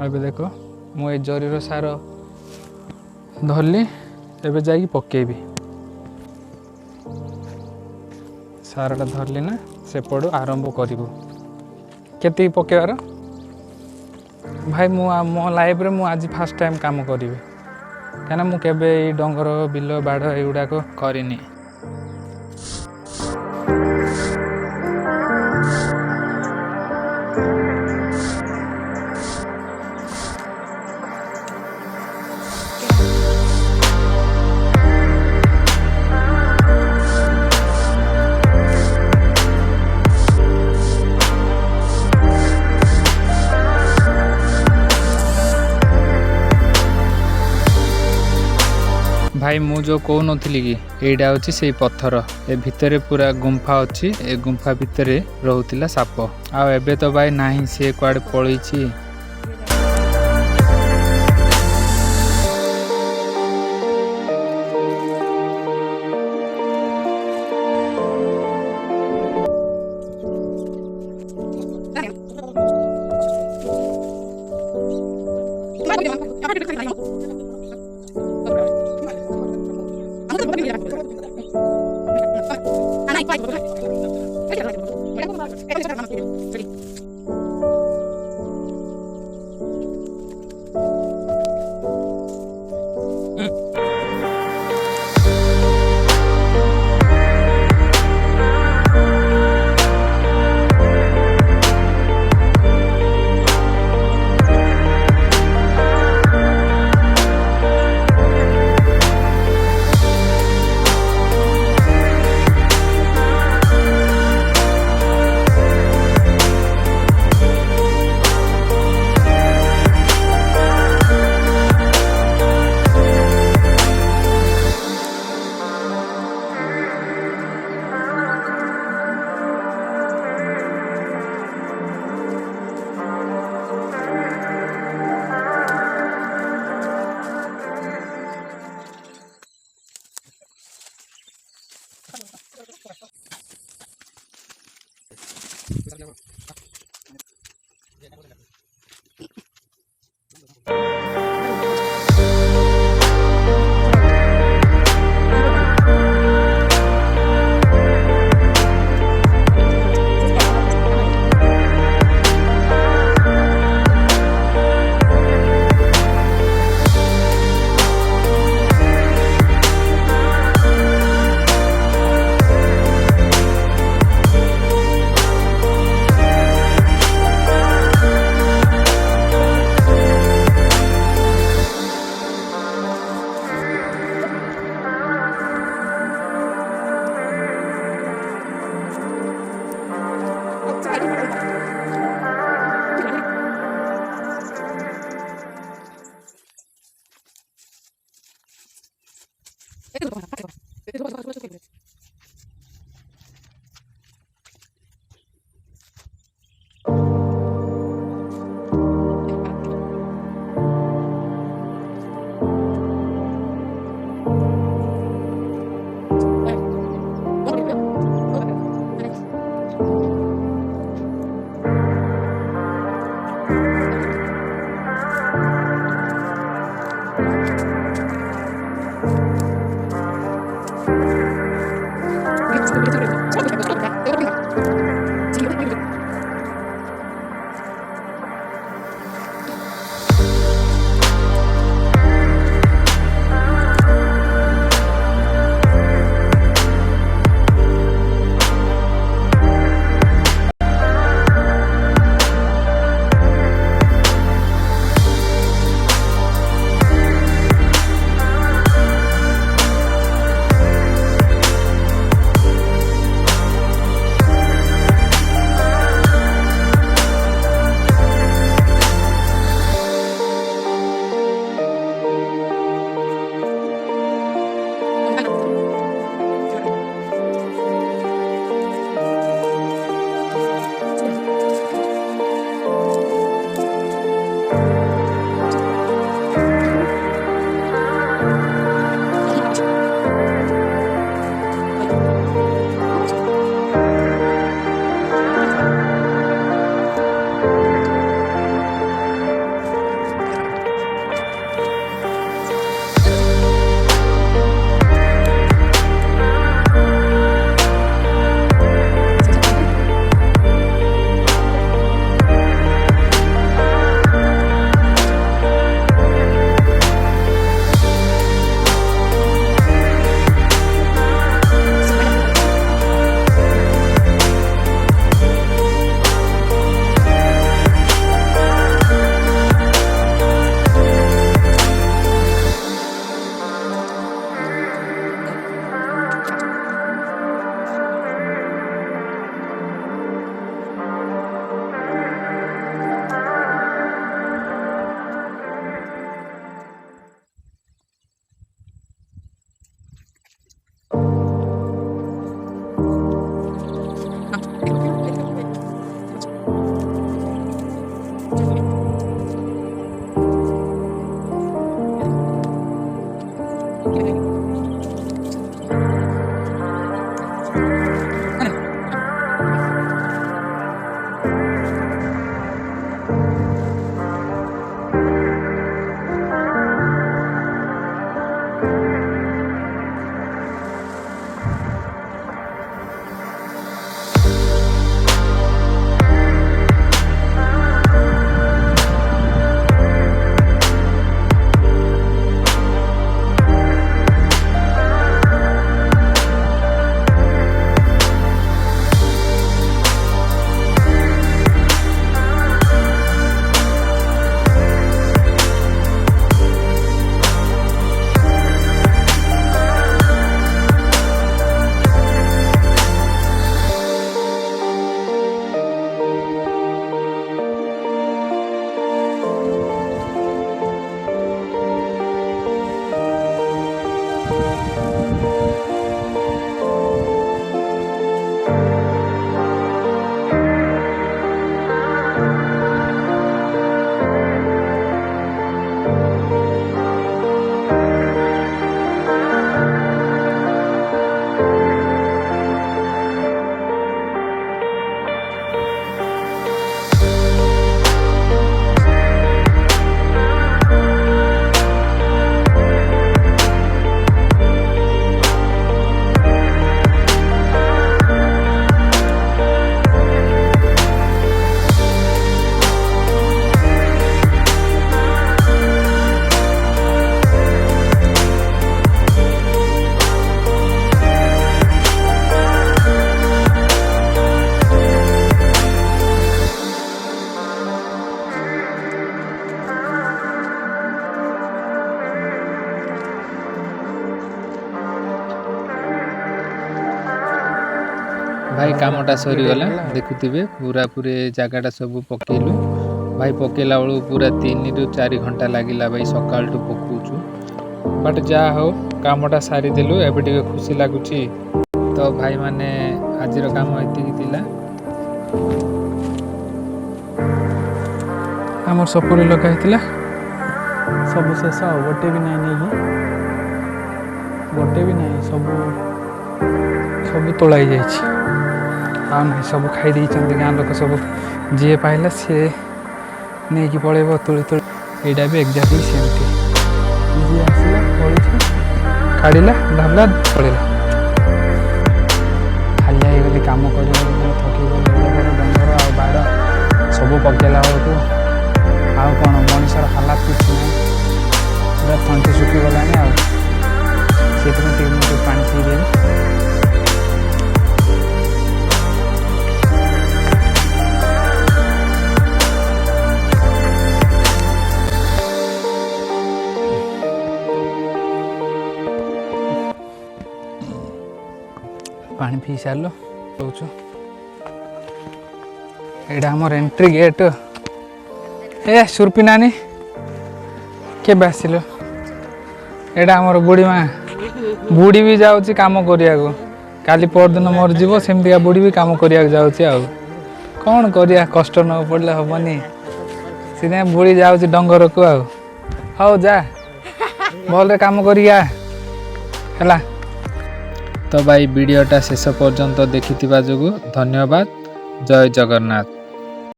ଏବେ ଦେଖ ମୁଁ ଏ ଜରିର ସାର ଧରିଲି ଏବେ ଯାଇକି ପକେଇବି ସାରଟା ଧରିଲି ना सेपटू आरंभ करू केत पकेबार भाई मो लाइफ रे मु आज फर्स्ट टाइम काम करी कहीं मुझे डंगर बिल बाड़ एगुड़ाक करनी भाई मु जो कहू नी कि एटा हूँ से पत्थर ए भितर पूरा गुंफा अच्छी ए गुंफा भितर रोला साप आबे तो भाई नहीं सी कुआडे पलि भाई कामटा सरीगला देखुवे पूरा पूरे जगटा सब पकेलु भाई पकेला बेलू पूरा 3 ରୁ 4 घंटा लगिला भाई सकाल टू पकाउछु बट जा हो कामटा सारी देलु एबे टिके खुशी लागुची तो भाई माने आज काम एतिकी थिला आमर सपुरी लगा हितला सब शेष गोटे भी नहीं नहीं गोटे भी नहीं सब सब तोलाई जाइए आ नहीं सब खाई देइछन गाँ लोक सब जी पाइला सी नहीं कि पड़ेब तुली तुली यहाँ भी एक्जाक्टली सेमती जी आसला पड़ी काढ़ला धरला पड़ेगा हालिया गली कम कर थकी गली डंगर आ बाड़ सब पकेला बेलू आउ कौन मनीषर हालात किसी ना पूरा थंटी सुखीगलानी आते पानी पीदेवी पानी पी सार रोचु एटा हमर एंट्री गेट ए सुरपी नानी के आसिल एटा हमर बुढ़ी माँ बुढ़ी भी जाऊँगी काम करिया काली परदिन मोर जीव सेमती बुढ़ी भी काम करिया जाऊँगी आ कौन करिया कष्ट न पड़े हेनी से बुढ़ी जाऊँगी डंगर को आउ जा भल काम करिया है तो भाई वीडियोटा शेष पर्यंत देखि जो धन्यवाद जय जगन्नाथ।